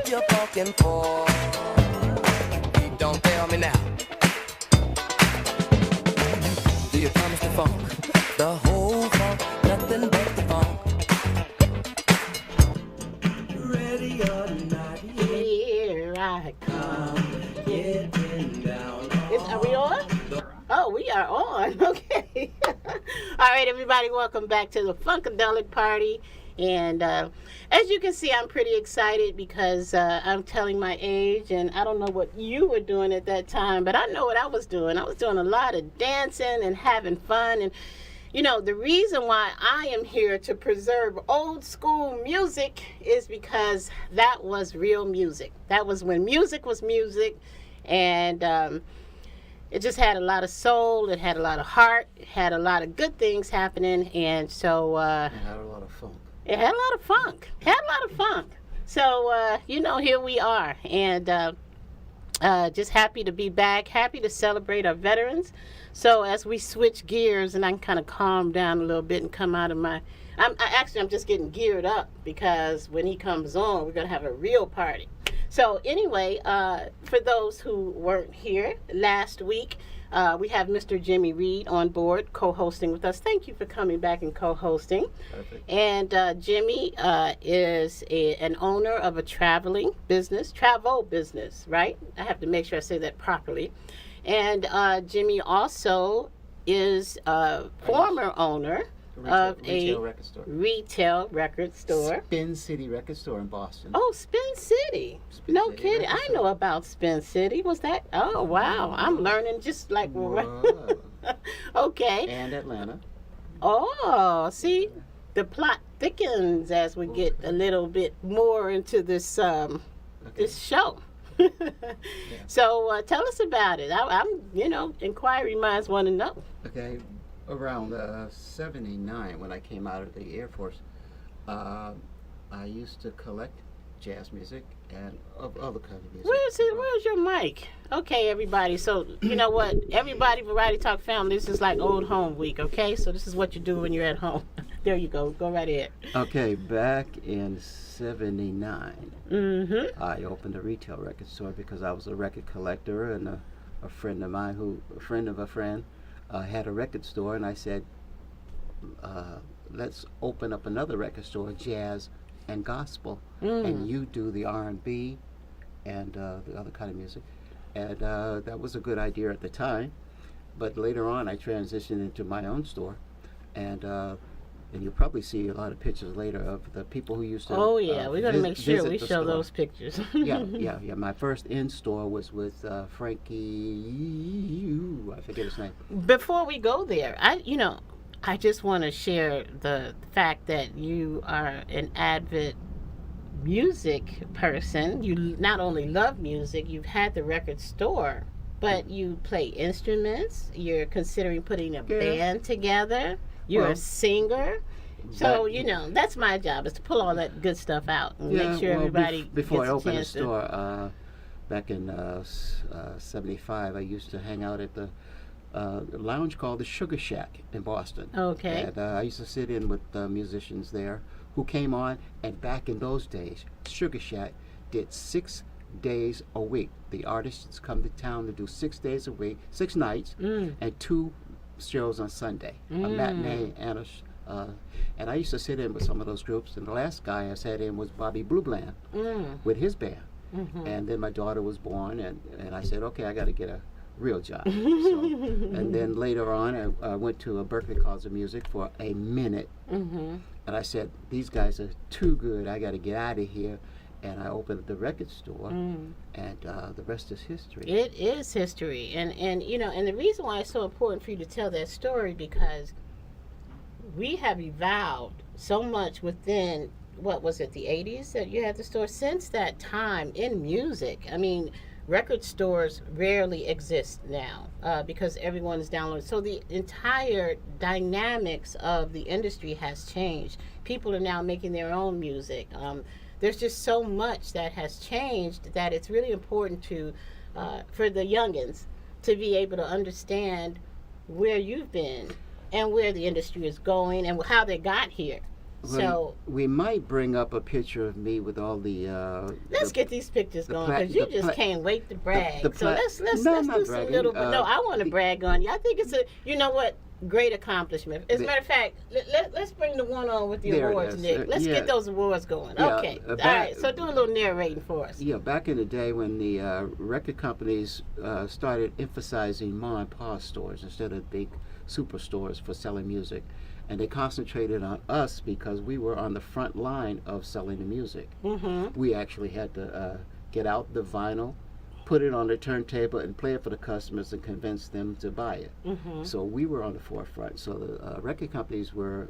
what you're fucking for. Don't tell me now. Do you promise the funk? The whole funk, nothing but the funk. Ready or not, here I come. Getting down. Are we on? Oh, we are on. Okay. All right, everybody, welcome back to the Funkadelic Party. And as you can see, I'm pretty excited because I'm telling my age, and I don't know what you were doing at that time, but I know what I was doing. I was doing a lot of dancing and having fun. And, you know, the reason why I am here to preserve old school music is because that was real music. That was when music was music, and it just had a lot of soul. It had a lot of heart. It had a lot of good things happening, and so It had a lot of funk. it had a lot of funk. It had a lot of funk. So, you know, here we are. And just happy to be back. Happy to celebrate our veterans. So as we switch gears and I can kind of calm down a little bit and come out of my... I'm just getting geared up because when he comes on, we're going to have a real party. So anyway, for those who weren't here last week, we have Mr. Jimmy Reed on board co-hosting with us. Thank you for coming back and co-hosting. Perfect. And Jimmy is an owner of a travel business, right? I have to make sure I say that properly. And Jimmy also is a former owner of retail a record store. retail record store. Spin City Record Store in Boston. Oh, Spin City. Spin No City kidding. Record I Store. know about Spin City. Was that? Oh, wow. I'm learning just like... Whoa. Okay. And Atlanta. Oh, see, the plot thickens as we get a little bit more into this Okay. this show. So tell us about it. I'm, inquiry minds want to know. Okay. Around 79, when I came out of the Air Force, I used to collect jazz music and other kinds of music. Where's your mic? Okay, everybody. So you know what? Everybody, Variety Talk family, this is like old home week. Okay, so this is what you do when you're at home. There you go. Go right ahead. Okay, back in 79, Mm-hmm. I opened a retail record store because I was a record collector, and a friend of mine, a friend of a friend, had a record store, and I said, let's open up another record store, jazz and gospel, and you do the R&B and the other kind of music. And that was a good idea at the time, but later on I transitioned into my own store, and you'll probably see a lot of pictures later of the people who used to Oh yeah, we're gonna make sure visit we the show store. those pictures. yeah. My first in-store was with Frankie, I forget his name. Before we go there, I just want to share the fact that you are an avid music person. You not only love music, you've had the record store, but you play instruments. You're considering putting a band together. You're Well, a singer. So, that's my job, is to pull all that good stuff out and make sure everybody before gets I a opened the chance to... store, back in 75, I used to hang out at the lounge called the Sugar Shack in Boston. Okay. And I used to sit in with musicians there who came on, and back in those days, Sugar Shack did 6 days a week. The artists come to town to do 6 days a week, 6 nights, and 2 shows on Sunday, a matinee and and I used to sit in with some of those groups, and the last guy I sat in was Bobby Blue Bland with his band. And then my daughter was born, and I said, okay, I got to get a real job. And then later on, I went to a Berkeley College of Music for a minute, and I said, these guys are too good, I got to get out of here. And I opened the record store, and the rest is history. It is history, and the reason why it's so important for you to tell that story, because we have evolved so much within, what was it, the 80s that you had the store? Since that time in music, I mean, record stores rarely exist now because everyone is downloading. So the entire dynamics of the industry has changed. People are now making their own music. There's just so much that has changed that it's really important to, for the youngins to be able to understand where you've been and where the industry is going and how they got here. So we might bring up a picture of me with all the. let's get these pictures going because you just can't wait to brag. the so let's no, do not some bragging. little. No, I want to brag on you. I think it's a. You know what? Great accomplishment. As a matter of fact, let's bring the one on with the There it awards, is. Nick. Let's Yeah. get those awards going. Yeah, Okay. All right. So do a little narrating for us. Yeah, back in the day when the record companies started emphasizing mom and pop stores instead of big superstores for selling music, and they concentrated on us because we were on the front line of selling the music. Mm-hmm. We actually had to get out the vinyl, put it on the turntable, and play it for the customers and convince them to buy it. Mm-hmm. So we were on the forefront. So the record companies were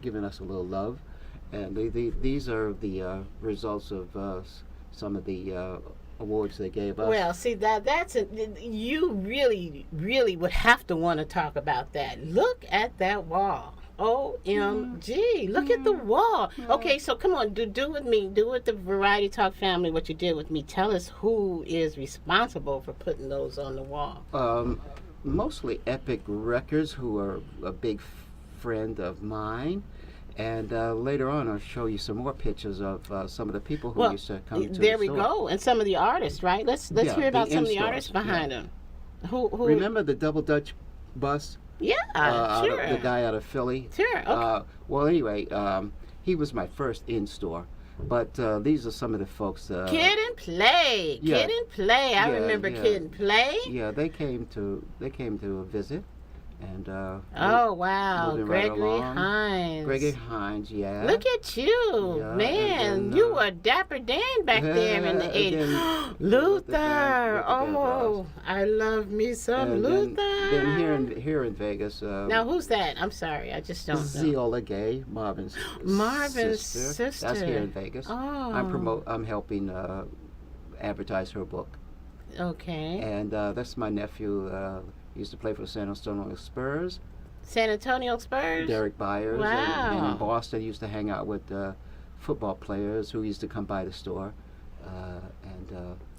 giving us a little love, and these are the results of some of the awards they gave us. Well, see you really would have to want to talk about that. Look at that wall. OMG, look at the wall. Okay, so come on, do with the Variety Talk family what you did with me. Tell us who is responsible for putting those on the wall. Mostly Epic Records, who are a big friend of mine. And later on, I'll show you some more pictures of some of the people who used to come to the store. There we go, and some of the artists, right? Let's hear about some of the in-stores, artists behind them. Who? Remember the Double Dutch bus? Yeah, sure. The guy out of Philly. Sure. Okay. Well, anyway, he was my first in-store. But these are some of the folks. Kid and Play. Yeah. Kid and Play. I remember Kid and Play. Yeah, they came to visit, and oh wow, moving right Gregory along. Hines. Gregory Hines, yeah. Look at you, Yeah, man! and then, You were Dapper Dan back there in the '80s. again, Luther. with the Oh, I love me some and Luther. then here in Vegas. Now who's that? I'm sorry, I just don't know. Zeola Gay, Marvin's sister. That's here in Vegas. Oh. I'm helping advertise her book. Okay. And that's my nephew. He used to play for the San Antonio Spurs. San Antonio Spurs. Derek Byers. Wow. And in Boston, he used to hang out with football players who used to come by the store.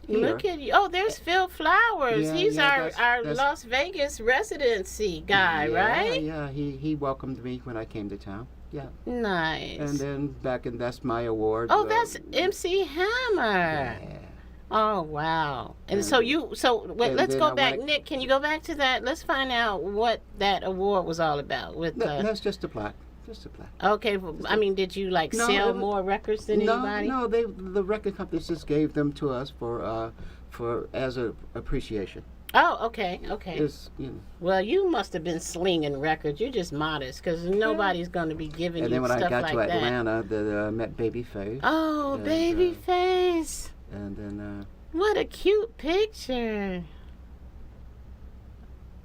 Here, Look at you. Oh, there's Phil Flowers. Yeah, He's yeah, our that's- Las Vegas residency guy, right? Yeah, he welcomed me when I came to town. Yeah. Nice. And then that's my award. Oh, that's MC Hammer. Yeah. Oh, wow. And And- so wait, and let's then go I back. wanna- Nick, can you go back to that? Let's find out what that award was all about. With That's just a plaque. Just a plaque. okay, well, I mean, did you like No, sell it was- more records than anybody? No, the record companies just gave them to us for as a appreciation. Oh, okay. It's, Well, you must have been slinging records. You're just modest because nobody's going to be giving and you then when stuff I got like to that. Atlanta, I met Babyface. Oh, And, Babyface. And then What a cute picture.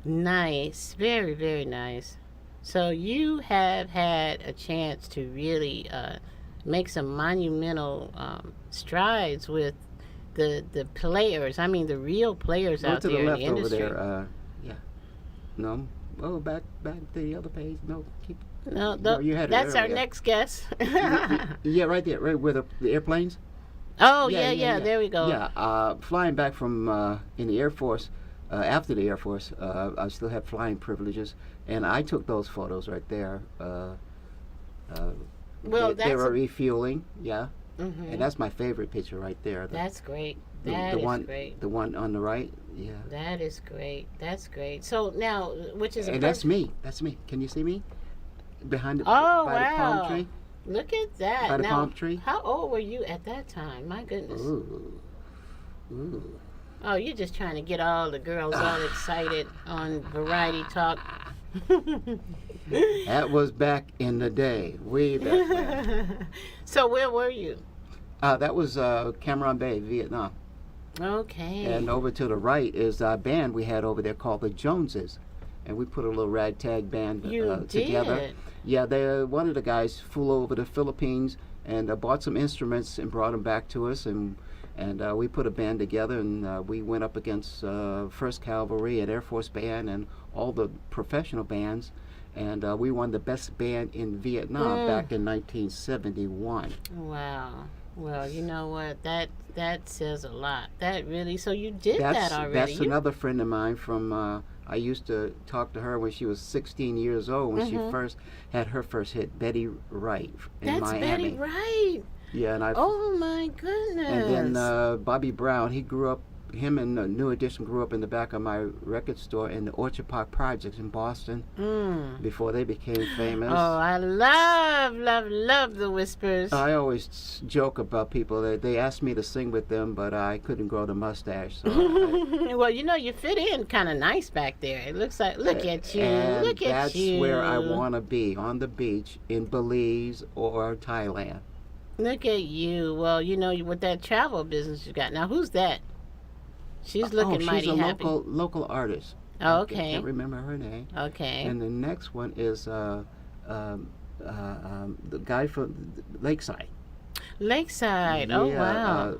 Nice. Very, very nice. So you have had a chance to really make some monumental strides with the players. I mean, the real players go out to there the in left the over industry. there. Yeah. No. Oh, back to the other page. No, keep. No, No, you had it that's our earlier. next guest. Yeah, right there, right where the airplanes. Oh, yeah, there we go. Yeah, flying back from in the Air Force, after the Air Force, I still had flying privileges, and I took those photos right there. Well, they were that's refueling, yeah, Mhm. and that's my favorite picture right there. That's great. the That is one, great. the one on the right, yeah. That is great. That's great. So now, which is a And that's me. That's me. Can you see me? Behind the Oh, by the wow. palm tree. Look at that. By the now, palm tree. how old were you at that time? My goodness. Ooh. Oh, you're just trying to get all the girls all excited on Variety Talk. That was back in the day, way back then. So where were you? That was Cam Bay, Vietnam. Okay. And over to the right is a band we had over there called the Joneses. And we put a little ragtag band You together. did? Yeah, one of the guys flew over the Philippines and bought some instruments and brought them back to us. And we put a band together, and we went up against 1st Cavalry and Air Force Band and all the professional bands. And we won the best band in Vietnam back in 1971. Wow. Well, you know what? That says a lot. That really. So you did that already. That's You- another friend of mine from I used to talk to her when she was 16 years old, when she first had her first hit, Betty Wright in That's Miami. Betty Wright. Yeah, and I. Oh my goodness. And then Bobby Brown, he grew up. Him and New Edition grew up in the back of my record store in the Orchard Park Projects in Boston before they became famous. Oh, I love the Whispers. I always joke about people that they asked me to sing with them, but I couldn't grow the mustache. So Well, you fit in kind of nice back there. It looks like, look at you, and look at you. that's where I want to be, on the beach in Belize or Thailand. Look at you. Well, with that travel business you got. Now, who's that? She's looking mighty happy. She's a local artist. Oh, I okay. can't remember her name. Okay. And the next one is the guy from Lakeside. Lakeside. Oh, wow.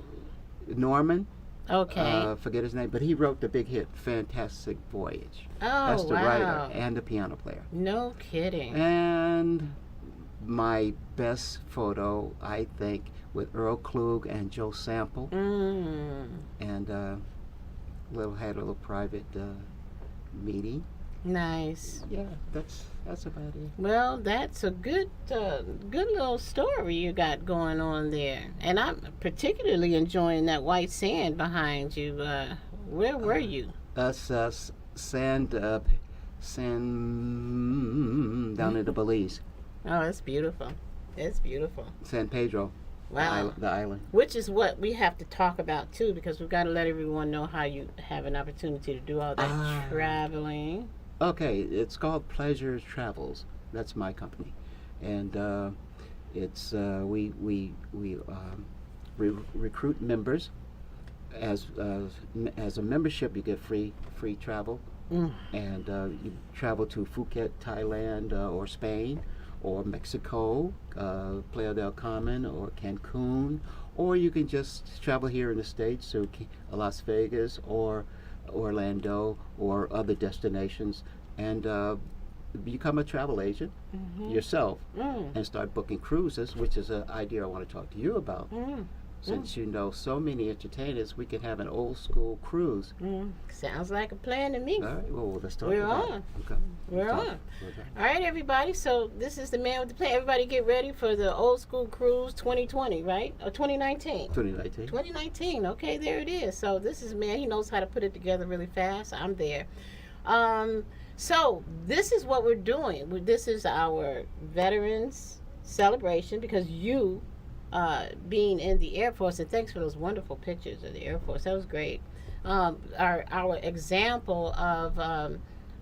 Norman. Okay. Forget his name, but he wrote the big hit "Fantastic Voyage." Oh, That's the wow. writer and the piano player. No kidding. And my best photo, I think, with Earl Klug and Joe Sample, and had a little private meeting. Nice. Yeah, that's about it. Well, that's a good little story you got going on there, and I'm particularly enjoying that white sand behind you. Where were you? Sand down in the Belize. Oh, it's beautiful. It's beautiful. San Pedro. Wow. The island. Which is what we have to talk about too, because we've got to let everyone know how you have an opportunity to do all that traveling. Okay, it's called Pleasure Travels. That's my company, and it's we recruit members. As a membership, you get free travel, and you travel to Phuket, Thailand, or Spain, or Mexico, Playa del Carmen, or Cancun, or you can just travel here in the States to Las Vegas or Orlando or other destinations, and become a travel agent yourself and start booking cruises, which is an idea I want to talk to you about. Since you know so many entertainers, we could have an old school cruise. Sounds like a plan to me. All right, well, let's talk We're about on. it. Okay. We're on. All right, everybody. So this is the man with the plan. Everybody get ready for the old school cruise 2020, right? Or 2019? 2019. 2019. Okay, there it is. So this is man. He knows how to put it together really fast. I'm there. So this is what we're doing. This is our veterans celebration because you being in the Air Force, and thanks for those wonderful pictures of the Air Force. That was great. Our example of,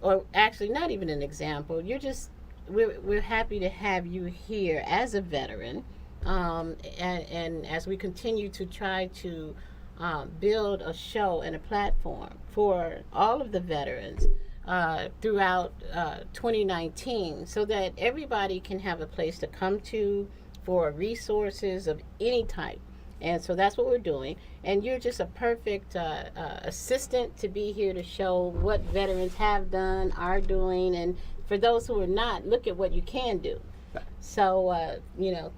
or actually not even an example. We're happy to have you here as a veteran, and as we continue to try to build a show and a platform for all of the veterans throughout 2019, so that everybody can have a place to come to for resources of any type. And so that's what we're doing. And you're just a perfect assistant to be here to show what veterans have done, are doing, and for those who are not, look at what you can do. So,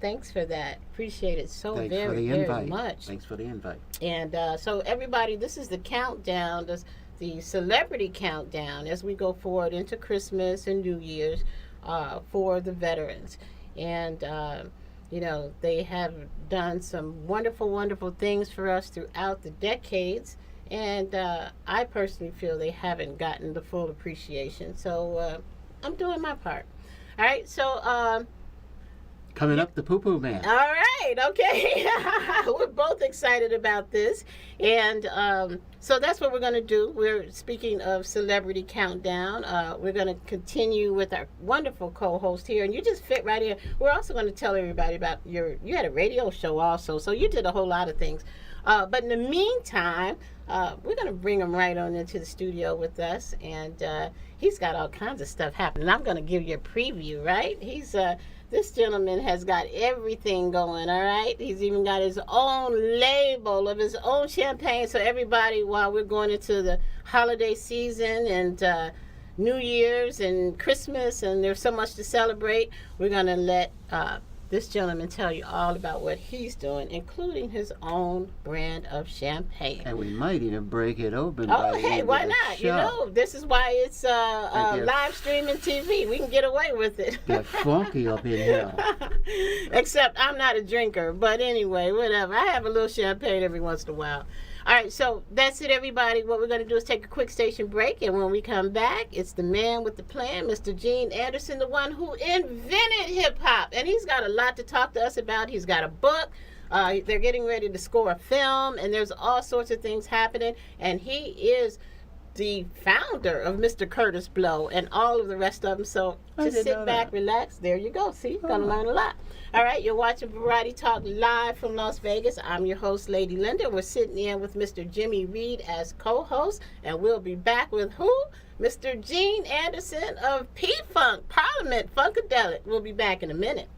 thanks for that. Appreciate it very much. Thanks for the invite. And so everybody, this is the countdown, the celebrity countdown as we go forward into Christmas and New Year's for the veterans. And they have done some wonderful, wonderful things for us throughout the decades. And I personally feel they haven't gotten the full appreciation. So I'm doing my part. All right. So coming up, the Poo Poo Man. All right. Okay. We're both excited about this. And so that's what we're going to do. We're speaking of Celebrity Countdown. We're going to continue with our wonderful co-host here. And you just fit right in. We're also going to tell everybody about you had a radio show also. So you did a whole lot of things. But in the meantime, we're going to bring him right on into the studio with us. And he's got all kinds of stuff happening. I'm going to give you a preview, right? This gentleman has got everything going, all right? He's even got his own label of his own champagne. So everybody, while we're going into the holiday season and New Year's and Christmas, and there's so much to celebrate, we're going to let this gentleman tell you all about what he's doing, including his own brand of champagne. And we might even break it open. Oh, hey, why not? You know, this is why it's live streaming TV. We can get away with it. Get funky up in here. Except I'm not a drinker. But anyway, whatever. I have a little champagne every once in a while. All right, so that's it, everybody. What we're going to do is take a quick station break, and when we come back, it's the man with the plan, Mr. Gene Anderson, the one who invented hip-hop, and he's got a lot to talk to us about. He's got a book. They're getting ready to score a film, and there's all sorts of things happening, and he is the founder of Mr. Curtis Blow and all of the rest of them. So just sit back, relax. There you go. See, you're going to learn a lot. All right, you're watching Variety Talk live from Las Vegas. I'm your host, Lady Linda. We're sitting in with Mr. Jimmy Reed as co-host, and we'll be back with who? Mr. Gene Anderson of P-Funk, Parliament Funkadelic. We'll be back in a minute.